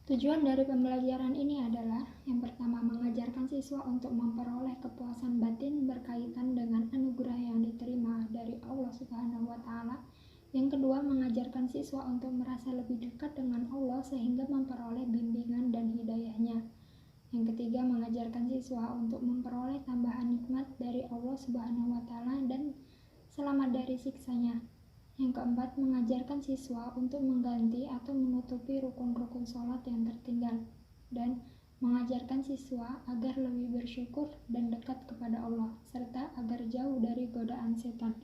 Tujuan dari pembelajaran ini adalah yang pertama, mengajarkan siswa untuk memperoleh kepuasan batin berkaitan dengan anugerah yang diterima dari Allah Subhanahu wa Ta'ala. Yang kedua, mengajarkan siswa untuk merasa lebih dekat dengan Allah sehingga memperoleh bimbingan dan hidayahnya. Yang ketiga, mengajarkan siswa untuk memperoleh tambahan nikmat dari Allah Subhanahu wa Ta'ala dan selamat dari siksanya. Yang keempat, mengajarkan siswa untuk mengganti atau menutupi rukun-rukun sholat yang tertinggal, dan mengajarkan siswa agar lebih bersyukur dan dekat kepada Allah, serta agar jauh dari godaan setan.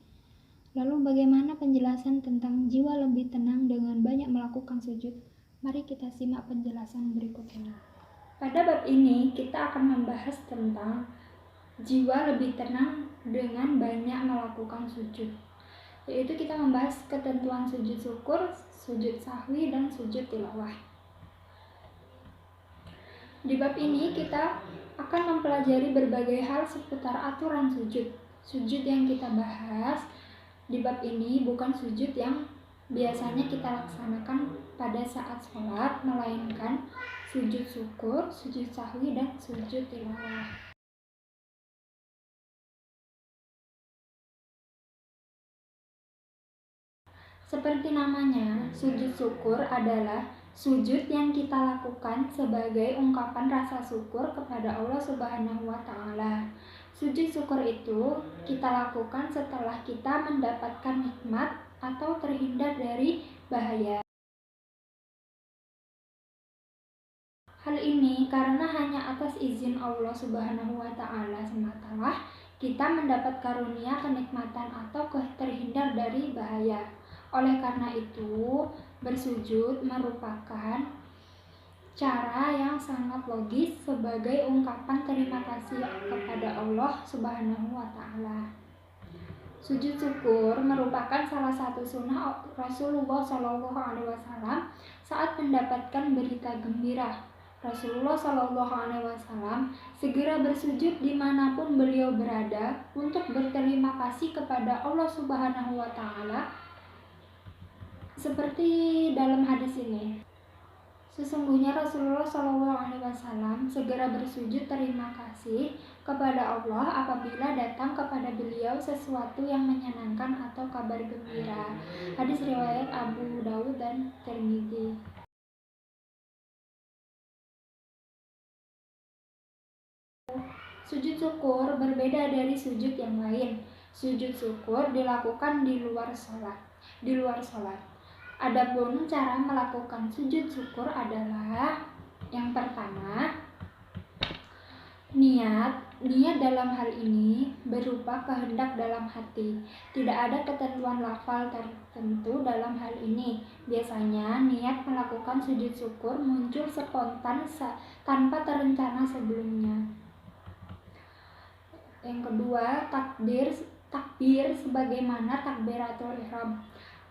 Lalu bagaimana penjelasan tentang jiwa lebih tenang dengan banyak melakukan sujud? Mari kita simak penjelasan berikut ini. Pada bab ini kita akan membahas tentang jiwa lebih tenang dengan banyak melakukan sujud, yaitu kita membahas ketentuan sujud syukur, sujud sahwi, dan sujud tilawah. Di bab ini kita akan mempelajari berbagai hal seputar aturan sujud. Sujud yang kita bahas di bab ini bukan sujud yang biasanya kita laksanakan pada saat sholat, melainkan sujud syukur, sujud sahwi, dan sujud tilawah. Seperti namanya, sujud syukur adalah sujud yang kita lakukan sebagai ungkapan rasa syukur kepada Allah Subhanahu wa Ta'ala. Sujud syukur itu kita lakukan setelah kita mendapatkan nikmat atau terhindar dari bahaya. Hal ini karena hanya atas izin Allah Subhanahu wa Ta'ala semata kita mendapat karunia kenikmatan atau terhindar dari bahaya. Oleh karena itu, bersujud merupakan cara yang sangat logis sebagai ungkapan terima kasih kepada Allah Subhanahu wa Ta'ala. Sujud syukur merupakan salah satu sunnah Rasulullah SAW saat mendapatkan berita gembira. Rasulullah SAW segera bersujud dimanapun beliau berada untuk berterima kasih kepada Allah Subhanahu wa Ta'ala. Seperti dalam hadis ini, sesungguhnya Rasulullah SAW segera bersujud terima kasih kepada Allah apabila datang kepada beliau sesuatu yang menyenangkan atau kabar gembira. Hadis riwayat Abu Dawud dan Tirmidzi. Sujud syukur berbeda dari sujud yang lain. Sujud syukur dilakukan di luar sholat. Adapun cara melakukan sujud syukur adalah yang pertama, niat dalam hal ini berupa kehendak dalam hati. Tidak ada ketentuan lafal tertentu dalam hal ini. Biasanya niat melakukan sujud syukur muncul spontan tanpa terencana sebelumnya. Yang kedua, takbir sebagaimana takbiratul ihram.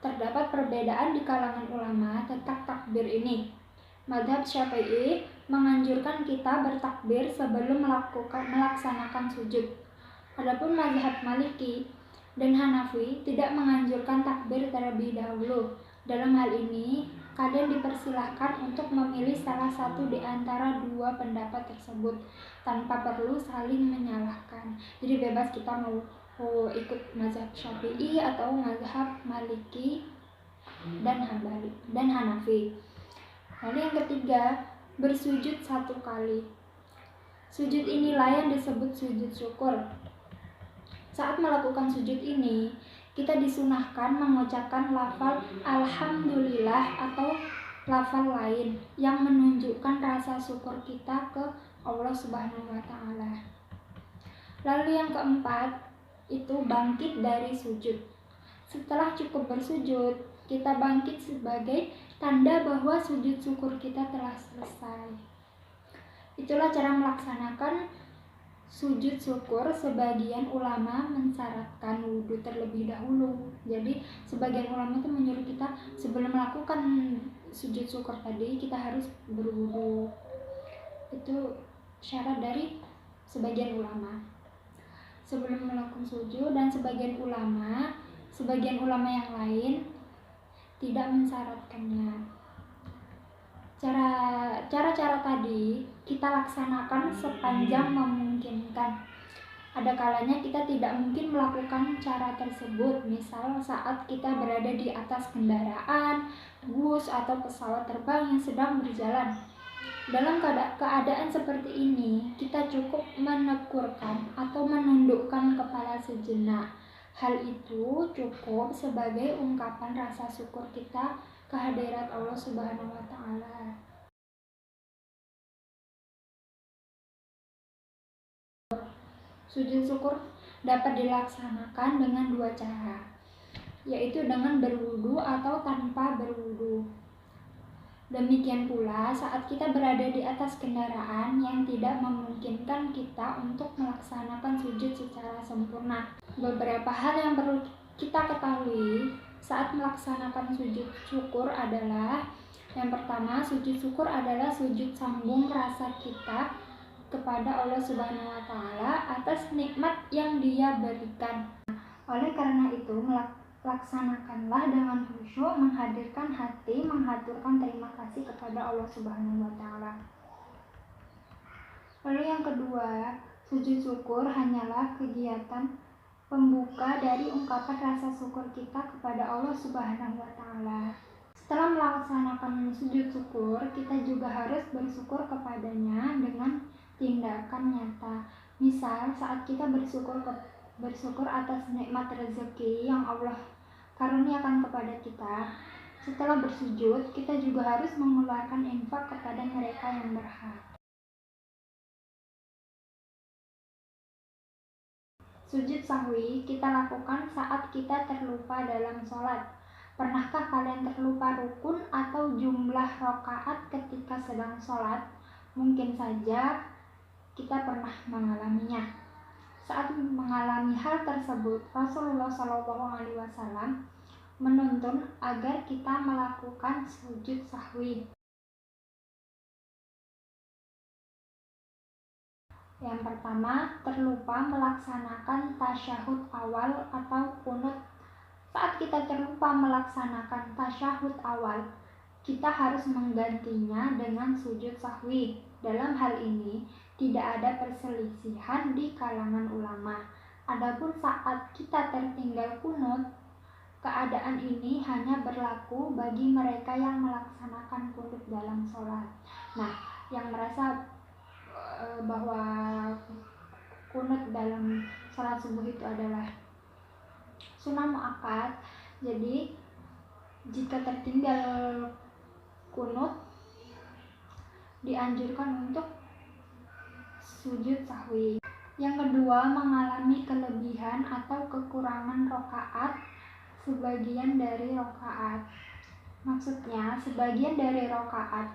Terdapat perbedaan di kalangan ulama tentang takbir ini. Mazhab Syafi'i menganjurkan kita bertakbir sebelum melaksanakan sujud. Adapun mazhab Maliki dan Hanafi tidak menganjurkan takbir terlebih dahulu. Dalam hal ini, kalian dipersilahkan untuk memilih salah satu di antara dua pendapat tersebut tanpa perlu saling menyalahkan. Jadi bebas kita mau ikut mazhab Syafi'i atau mazhab Maliki dan Hanafi. Lalu yang ketiga, bersujud satu kali. Sujud inilah yang disebut sujud syukur. Saat melakukan sujud ini, kita disunahkan mengucapkan lafal Alhamdulillah atau lafal lain yang menunjukkan rasa syukur kita ke Allah Subhanahu wa Ta'ala. Lalu yang keempat, itu bangkit dari sujud. Setelah cukup bersujud, kita bangkit sebagai tanda bahwa sujud syukur kita telah selesai. Itulah cara melaksanakan sujud syukur. Sebagian ulama mensyaratkan wudhu terlebih dahulu. Jadi sebagian ulama itu menyuruh kita sebelum melakukan sujud syukur tadi kita harus berwudhu. Itu syarat dari sebagian ulama sebelum melakukan sujud, dan sebagian ulama yang lain tidak mensyaratkannya. Cara-cara tadi kita laksanakan sepanjang memungkinkan. Ada kalanya kita tidak mungkin melakukan cara tersebut, misal saat kita berada di atas kendaraan, bus, atau pesawat terbang yang sedang berjalan. Dalam keadaan seperti ini, kita cukup menekurkan atau menundukkan kepala sejenak. Hal itu cukup sebagai ungkapan rasa syukur kita kehadirat Allah Subhanahu wa Ta'ala. Sujud syukur dapat dilaksanakan dengan dua cara, yaitu dengan berwudu atau tanpa berwudu. Demikian pula saat kita berada di atas kendaraan yang tidak memungkinkan kita untuk melaksanakan sujud secara sempurna. Beberapa hal yang perlu kita ketahui saat melaksanakan sujud syukur adalah: yang pertama, sujud syukur adalah sujud sambung rasa kita kepada Allah Subhanahu wa Ta'ala atas nikmat yang Dia berikan. Oleh karena itu, laksanakanlah dengan khusyuk, menghadirkan hati, menghaturkan terima kasih kepada Allah Subhanahu wa Ta'ala. Lalu yang kedua, sujud syukur hanyalah kegiatan pembuka dari ungkapan rasa syukur kita kepada Allah Subhanahu wa Ta'ala. Setelah melaksanakan sujud syukur, kita juga harus bersyukur kepadanya dengan tindakan nyata. Misal saat kita bersyukur atas nikmat rezeki yang Allah karuniakan kepada kita, setelah bersujud kita juga harus mengeluarkan infak kepada mereka yang berhak. Sujud sahwi kita lakukan saat kita terlupa dalam sholat. Pernahkah kalian terlupa rukun atau jumlah rakaat ketika sedang sholat? Mungkin saja kita pernah mengalaminya. Saat mengalami hal tersebut, Rasulullah SAW menuntun agar kita melakukan sujud sahwi. Yang pertama, terlupa melaksanakan tasyahud awal atau qunut. Saat kita terlupa melaksanakan tasyahud awal, kita harus menggantinya dengan sujud sahwi. Dalam hal ini, tidak ada perselisihan di kalangan ulama. Adapun saat kita tertinggal qunut, keadaan ini hanya berlaku bagi mereka yang melaksanakan qunut dalam sholat. Nah, yang merasa bahwa qunut dalam sholat subuh itu adalah sunnah muakkad, jadi jika tertinggal qunut dianjurkan untuk sujud sahwi. Yang kedua, mengalami kelebihan atau kekurangan rakaat sebagian dari rakaat. Maksudnya sebagian dari rakaat.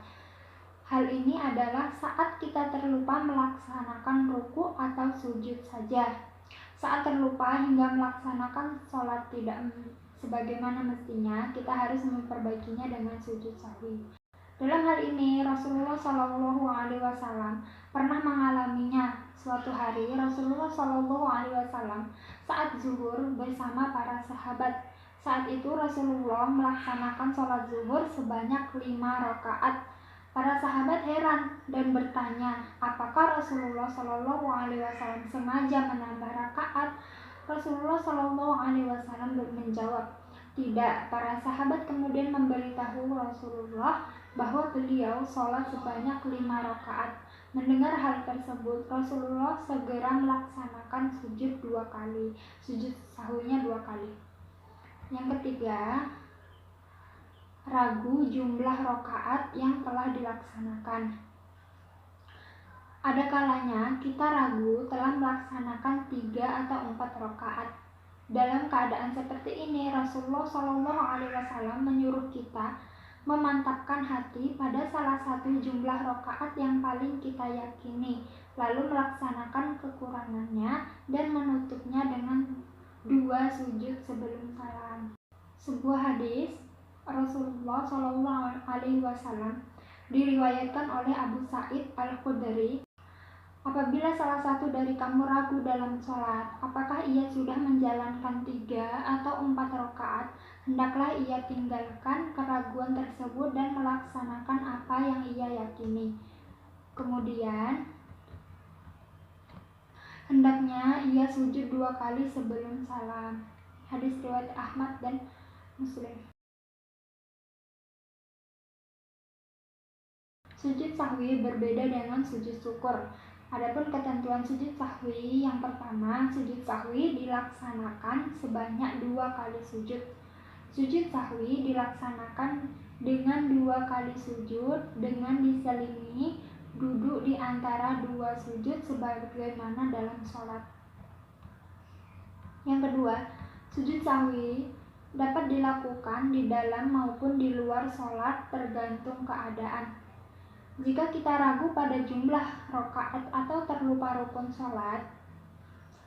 Hal ini adalah saat kita terlupa melaksanakan ruku atau sujud saja. Saat terlupa hingga melaksanakan sholat tidak sebagaimana mestinya, kita harus memperbaikinya dengan sujud sahwi. Dalam hal ini, Rasulullah SAW pernah mengalaminya. Suatu hari, Rasulullah SAW saat zuhur bersama para sahabat. Saat itu Rasulullah melaksanakan sholat zuhur sebanyak 5 rakaat. Para sahabat heran dan bertanya, apakah Rasulullah SAW sengaja menambah rakaat? Rasulullah SAW menjawab, tidak. Para sahabat kemudian memberitahu Rasulullah bahwa beliau sholat sebanyak 5 rakaat. Mendengar hal tersebut, Rasulullah segera melaksanakan sujud 2 kali, sujud sahwinya 2 kali. Yang ketiga, ragu jumlah rakaat yang telah dilaksanakan. Ada kalanya kita ragu telah melaksanakan 3 atau 4 rakaat. Dalam keadaan seperti ini, Rasulullah SAW menyuruh kita memantapkan hati pada salah satu jumlah rakaat yang paling kita yakini, lalu melaksanakan kekurangannya dan menutupnya dengan 2 sujud sebelum salam. Sebuah hadis Rasulullah SAW diriwayatkan oleh Abu Sa'id Al-Khudri. Apabila salah satu dari kamu ragu dalam sholat, apakah ia sudah menjalankan 3 atau 4 rakaat, hendaklah ia tinggalkan keraguan tersebut dan melaksanakan apa yang ia yakini. Kemudian, hendaknya ia sujud 2 kali sebelum salam. Hadis riwayat Ahmad dan Muslim. Sujud sahwi berbeda dengan sujud syukur. Adapun ketentuan sujud sahwi, yang pertama, sujud sahwi dilaksanakan sebanyak 2 kali sujud. Sujud sahwi dilaksanakan dengan 2 kali sujud dengan diselingi duduk di antara 2 sujud sebagaimana dalam sholat. Yang kedua, sujud sahwi dapat dilakukan di dalam maupun di luar sholat tergantung keadaan. Jika kita ragu pada jumlah rakaat atau terlupa rukun sholat,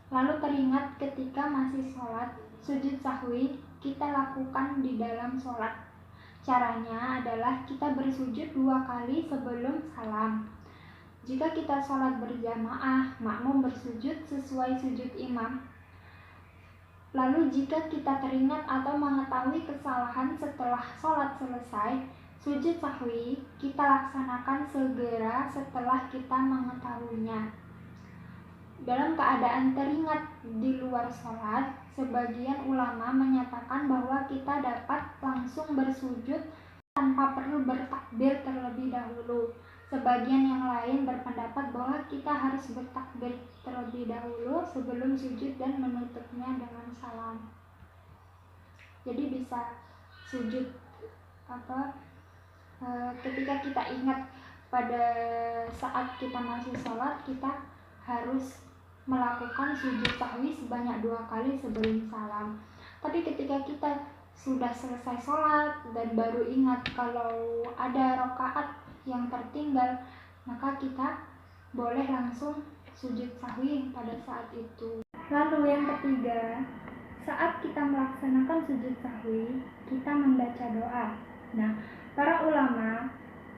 lalu teringat ketika masih sholat, sujud sahwi kita lakukan di dalam sholat. Caranya adalah kita bersujud 2 kali sebelum salam. Jika kita sholat berjamaah, makmum bersujud sesuai sujud imam. Lalu jika kita teringat atau mengetahui kesalahan setelah sholat selesai, sujud sahwi kita laksanakan segera setelah kita mengetahuinya. Dalam keadaan teringat di luar sholat, sebagian ulama menyatakan bahwa kita dapat langsung bersujud tanpa perlu bertakbir terlebih dahulu. Sebagian yang lain berpendapat bahwa kita harus bertakbir terlebih dahulu sebelum sujud dan menutupnya dengan salam. Jadi bisa sujud ketika kita ingat pada saat kita masih sholat, kita harus melakukan sujud sahwi sebanyak 2 kali sebelum salam. Tapi ketika kita sudah selesai sholat dan baru ingat kalau ada rakaat yang tertinggal, maka kita boleh langsung sujud sahwi pada saat itu. Lalu yang ketiga, saat kita melaksanakan sujud sahwi, kita membaca doa. Nah, para ulama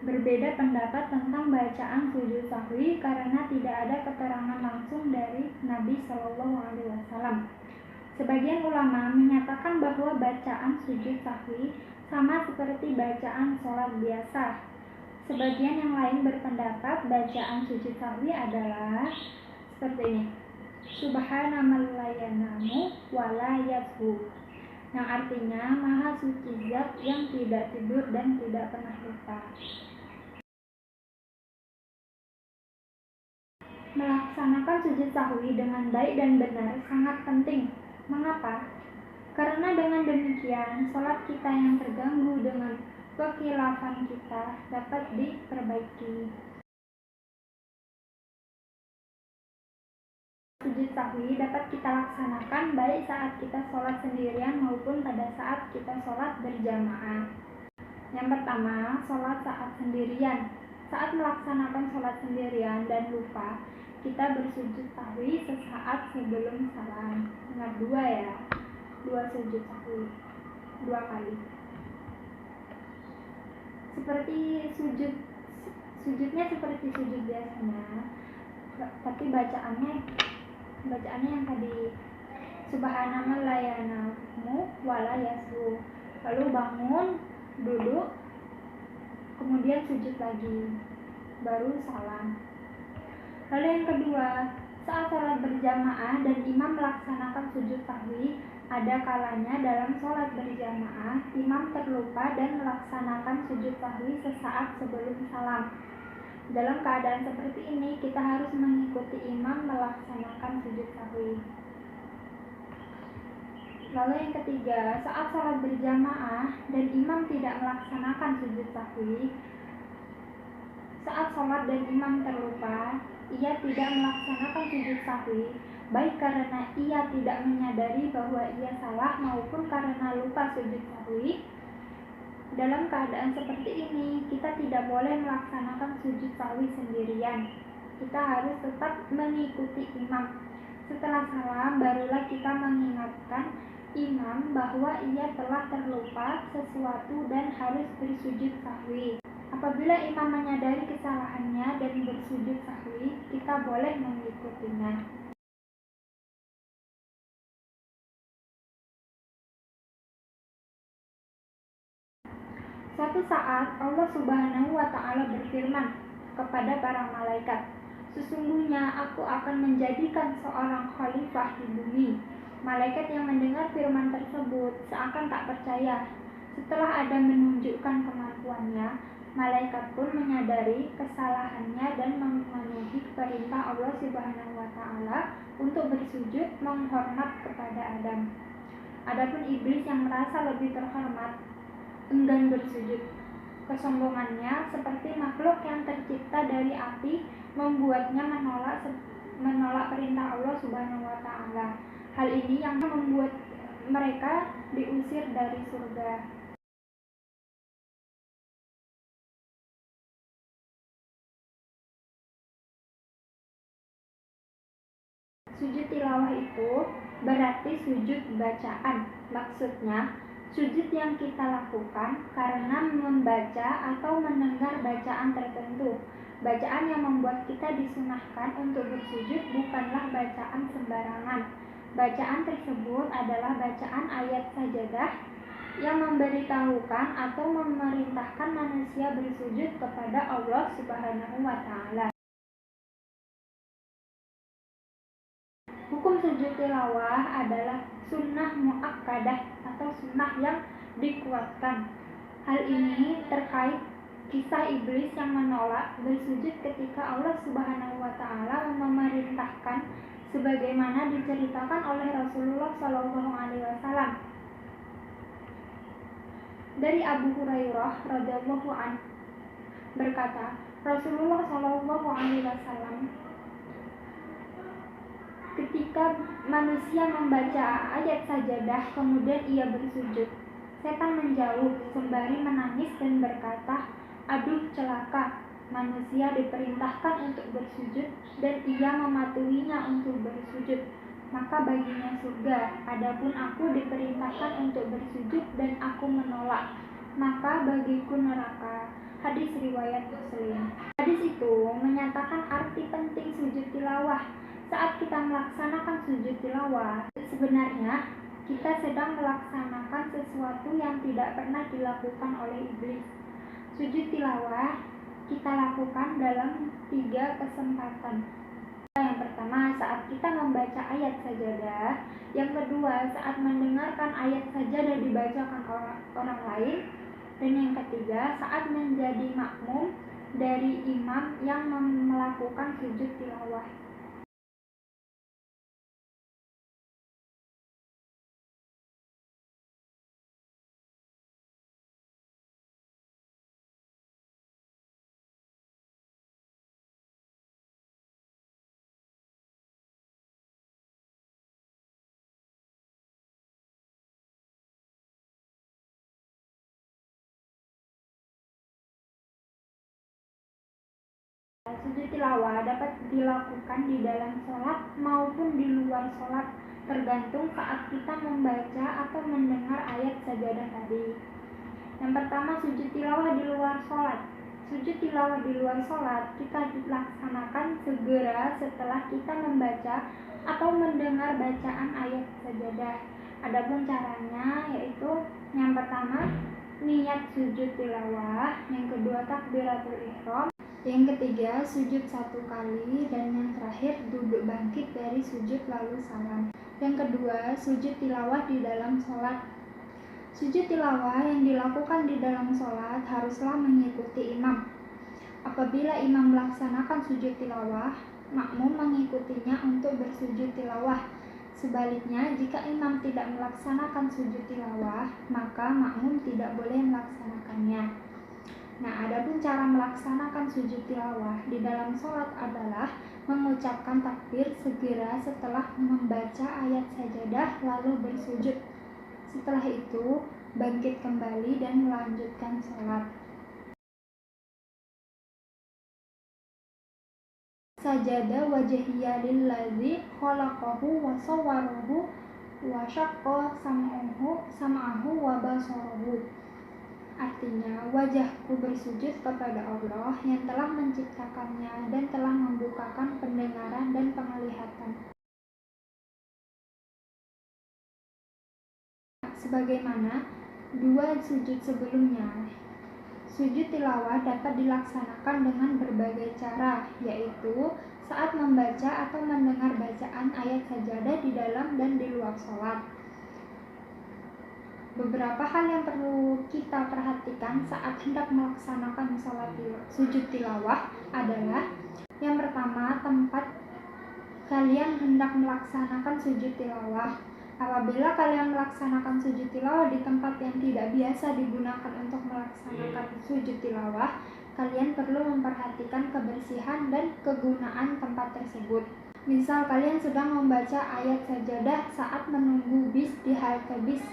berbeda pendapat tentang bacaan sujud sahwi karena tidak ada keterangan langsung dari Nabi Shallallahu Alaihi Wasallam. Sebagian ulama menyatakan bahwa bacaan sujud sahwi sama seperti bacaan sholat biasa. Sebagian yang lain berpendapat bacaan sujud sahwi adalah seperti ini: Subhana man la yanamu wa la yashu, yang artinya Maha Suci Zat yang tidak tidur dan tidak pernah lupa. Melaksanakan sujud sahwi dengan baik dan benar sangat penting. Mengapa? Karena dengan demikian sholat kita yang terganggu dengan kekhilafan kita dapat diperbaiki. Sujud sahwi dapat kita laksanakan baik saat kita sholat sendirian maupun pada saat kita sholat berjamaah. Yang pertama, sholat saat sendirian. Saat melaksanakan sholat sendirian dan lupa, kita bersujud sahwi sesaat sebelum salam. Ingat 2 ya, 2 sujud sahwi, 2 kali. Seperti sujudnya seperti sujud biasanya, tapi bacaannya yang tadi, Subhanallah la yanamu wa la yashu. Lalu bangun, duduk, kemudian sujud lagi, baru salam. Lalu yang kedua, saat sholat berjamaah dan imam melaksanakan sujud sahwi, ada kalanya dalam sholat berjamaah imam terlupa dan melaksanakan sujud sahwi sesaat sebelum salam. Dalam keadaan seperti ini, kita harus mengikuti imam melaksanakan sujud sahwi. Lalu yang ketiga, saat sholat berjamaah dan imam tidak melaksanakan sujud sahwi, saat sholat dan imam terlupa, ia tidak melaksanakan sujud sahwi, baik karena ia tidak menyadari bahwa ia salah maupun karena lupa sujud sahwi. Dalam keadaan seperti ini, kita tidak boleh melaksanakan sujud sahwi sendirian. Kita harus tetap mengikuti imam. Setelah salam, barulah kita mengingatkan imam bahwa ia telah terlupa sesuatu dan harus bersujud sahwi. Apabila imam menyadari kesalahannya dan bersujud sahwi, kita boleh mengikutinya. Suatu saat Allah Subhanahu wa Ta'ala berfirman kepada para malaikat, "Sesungguhnya aku akan menjadikan seorang khalifah di bumi." Malaikat yang mendengar firman tersebut seakan tak percaya. Setelah Adam menunjukkan kemampuannya, malaikat pun menyadari kesalahannya dan memenuhi perintah Allah Subhanahu wa Ta'ala untuk bersujud menghormat kepada Adam. Adapun iblis yang merasa lebih terhormat enggan bersujud. Kesombongannya seperti makhluk yang tercipta dari api membuatnya menolak perintah Allah Subhanahu wa Ta'ala. Hal ini yang membuat mereka diusir dari surga. Sujud tilawah itu berarti sujud bacaan. Maksudnya, sujud yang kita lakukan karena membaca atau mendengar bacaan tertentu. Bacaan yang membuat kita disunahkan untuk bersujud bukanlah bacaan sembarangan. Bacaan tersebut adalah bacaan ayat sajadah yang memberitahukan atau memerintahkan manusia bersujud kepada Allah Subhanahu wa Ta'ala. Hukum sujud tilawah adalah sunnah muakkadah atau sunnah yang dikuatkan. Hal ini terkait kisah iblis yang menolak bersujud ketika Allah Subhanahu wa Ta'ala memerintahkan sebagaimana diceritakan oleh Rasulullah SAW. Dari Abu Hurairah radhiyallahu anhu berkata, Rasulullah SAW ketika manusia membaca ayat sajadah kemudian ia bersujud, setan menjauh sembari menangis dan berkata, "Aduh celaka, manusia diperintahkan untuk bersujud dan ia mematuhinya untuk bersujud, maka baginya surga. Adapun aku diperintahkan untuk bersujud dan aku menolak, maka bagiku neraka." Hadis riwayat Muslim. Hadis itu menyatakan arti penting sujud tilawah. Saat kita melaksanakan sujud tilawah, sebenarnya kita sedang melaksanakan sesuatu yang tidak pernah dilakukan oleh iblis. Sujud tilawah kita lakukan dalam 3 kesempatan. Yang pertama, saat kita membaca ayat sajadah. Yang kedua, saat mendengarkan ayat sajadah dibacakan orang lain. Dan yang ketiga, saat menjadi makmum dari imam yang melakukan sujud tilawah. Sujud tilawah dapat dilakukan di dalam sholat maupun di luar sholat, tergantung saat kita membaca atau mendengar ayat sajadah tadi. Yang pertama, sujud tilawah di luar sholat. Sujud tilawah di luar sholat kita dilaksanakan segera setelah kita membaca atau mendengar bacaan ayat sajadah. Adapun caranya yaitu yang pertama niat sujud tilawah, yang kedua takbiratul ihram, yang ketiga sujud 1 kali, dan yang terakhir duduk bangkit dari sujud lalu salam. Yang kedua sujud tilawah di dalam sholat. Sujud tilawah yang dilakukan di dalam sholat haruslah mengikuti imam. Apabila imam melaksanakan sujud tilawah, makmum mengikutinya untuk bersujud tilawah. Sebaliknya, jika imam tidak melaksanakan sujud tilawah, maka makmum tidak boleh melaksanakannya. Nah, adapun cara melaksanakan sujud tilawah di dalam sholat adalah mengucapkan takbir segera setelah membaca ayat sajadah lalu bersujud. Setelah itu, bangkit kembali dan melanjutkan sholat. Sajada wajhiya lillazi khalaqahu wa sawwarahu wa syaqqa sam'ahu wa basarahu. Artinya, wajahku bersujud kepada Allah yang telah menciptakannya dan telah membukakan pendengaran dan penglihatan, sebagaimana dua sujud sebelumnya. Sujud tilawah dapat dilaksanakan dengan berbagai cara, yaitu saat membaca atau mendengar bacaan ayat sajadah di dalam dan di luar sholat. Beberapa hal yang perlu kita perhatikan saat hendak melaksanakan sujud tilawah adalah: yang pertama, tempat kalian hendak melaksanakan sujud tilawah. Apabila kalian melaksanakan sujud tilawah di tempat yang tidak biasa digunakan untuk melaksanakan sujud tilawah, kalian perlu memperhatikan kebersihan dan kegunaan tempat tersebut. Misal kalian sedang membaca ayat sajadah saat menunggu bis di halte bis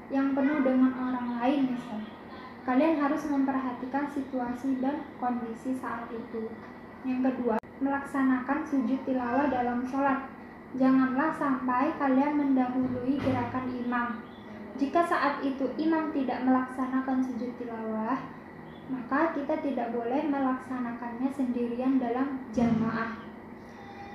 yang penuh dengan orang lain misal. Kalian harus memperhatikan situasi dan kondisi saat itu. Yang kedua, melaksanakan sujud tilawah dalam sholat. Janganlah sampai kalian mendahului gerakan imam. Jika saat itu imam tidak melaksanakan sujud tilawah, maka kita tidak boleh melaksanakannya sendirian dalam jamaah.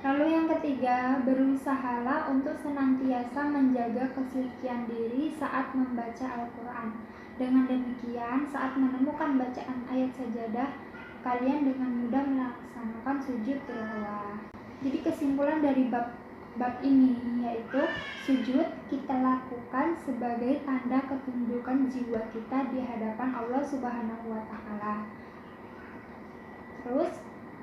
Lalu yang ketiga, berusahalah untuk senantiasa menjaga kesucian diri saat membaca Al-Quran. Dengan demikian, saat menemukan bacaan ayat sajadah, kalian dengan mudah melaksanakan sujud tilawah. Jadi kesimpulan dari bab ini yaitu sujud kita lakukan sebagai tanda ketundukan jiwa kita di hadapan Allah Subhanahu wa Ta'ala. Terus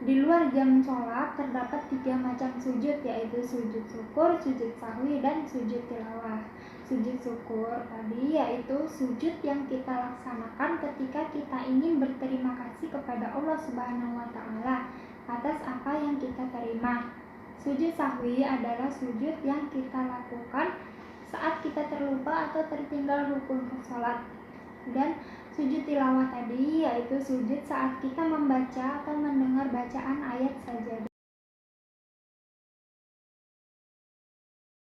di luar jam sholat terdapat 3 macam sujud, yaitu sujud syukur, sujud sahwi, dan sujud tilawah. Sujud syukur tadi yaitu sujud yang kita laksanakan ketika kita ingin berterima kasih kepada Allah Subhanahu wa Ta'ala atas apa yang kita terima. Sujud sahwi adalah sujud yang kita lakukan saat kita terlupa atau tertinggal rukun sholat. Dan sujud tilawah tadi yaitu sujud saat kita membaca atau mendengar bacaan ayat sajadah.